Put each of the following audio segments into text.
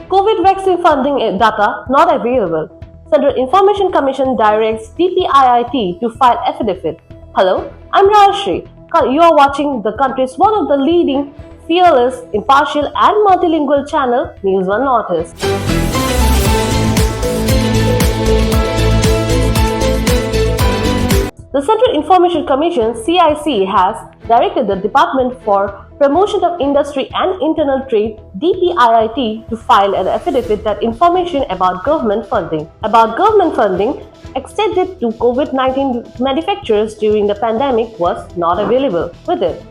COVID vaccine funding data not available. Central Information Commission directs DPIIT to file affidavit. Hello, I'm Rajshri. You are watching the country's one of the leading, fearless, impartial and multilingual channel, News One Northeast. The Central Information Commission (CIC) has directed the Department for Promotion of Industry and Internal Trade (DPIIT) to file an affidavit that information about government funding extended to COVID-19 manufacturers during the pandemic was not available with it.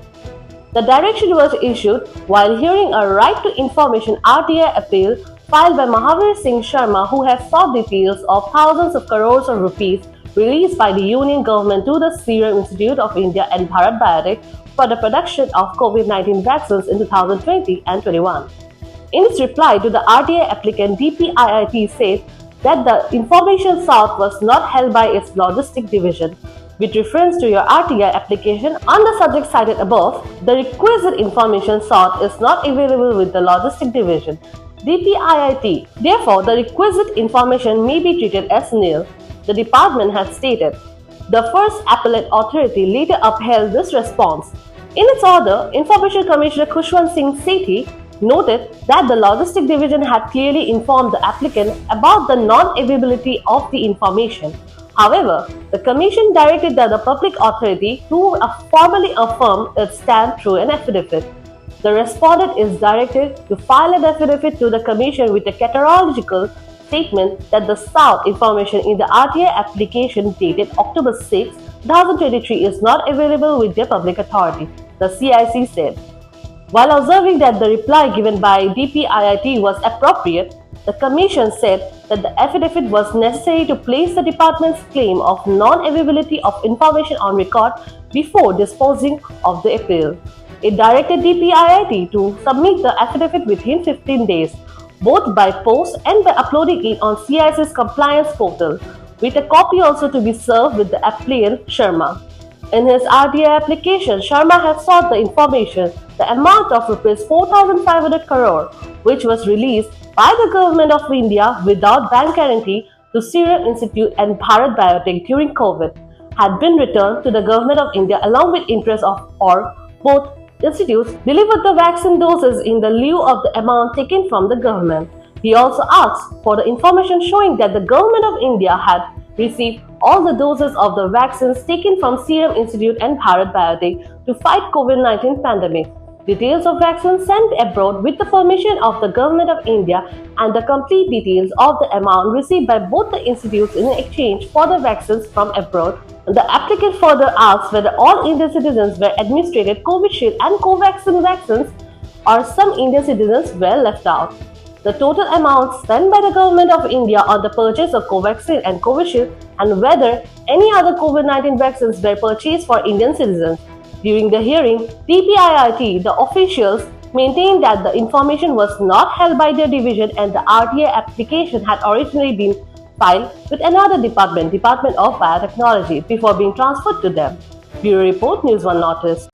The direction was issued while hearing a right to information RTI appeal filed by Mahavir Singh Sharma, who has sought details of thousands of crores of rupees released by the Union government to the Serum Institute of India and Bharat Biotech for the production of COVID-19 vaccines in 2020 and 21. In its reply to the RTI applicant, DPIIT said that the information sought was not held by its logistic division. With reference to your RTI application on the subject cited above, the requisite information sought is not available with the logistic division, DPIIT. Therefore, the requisite information may be treated as nil, the department has stated. The first appellate authority later upheld this response. In its order, Information Commissioner Khushwant Singh Sethi noted that the Logistic Division had clearly informed the applicant about the non-availability of the information. However, the Commission directed that the public authority to formally affirm its stand through an affidavit. The respondent is directed to file an affidavit to the Commission with a categorical statement that the sought information in the RTI application dated October 6, 2023 is not available with their public authority, the CIC said. While observing that the reply given by DPIIT was appropriate, the Commission said that the affidavit was necessary to place the department's claim of non-availability of information on record before disposing of the appeal. It directed DPIIT to submit the affidavit within 15 days, both by post and by uploading it on CIC's compliance portal, with a copy also to be served with the applicant Sharma. In his RTI application, Sharma had sought the information, the amount of Rs 4,500 crore, which was released by the Government of India without bank guarantee to Serum Institute and Bharat Biotech during COVID, had been returned to the Government of India along with interest of or both institutes delivered the vaccine doses in the lieu of the amount taken from the government. He also asked for the information showing that the Government of India had received all the doses of the vaccines taken from Serum Institute and Bharat Biotech to fight COVID-19 pandemic. Details of vaccines sent abroad with the permission of the Government of India and the complete details of the amount received by both the institutes in exchange for the vaccines from abroad. The applicant further asked whether all Indian citizens were administered Covishield and Covaxin vaccines or some Indian citizens were left out. The total amount spent by the Government of India on the purchase of Covaxin and Covishield and whether any other COVID-19 vaccines were purchased for Indian citizens. During the hearing, DPIIT, the officials, maintained that the information was not held by their division and the RTI application had originally been filed with another department, Department of Biotechnology, before being transferred to them. Bureau Report, News One Northeast.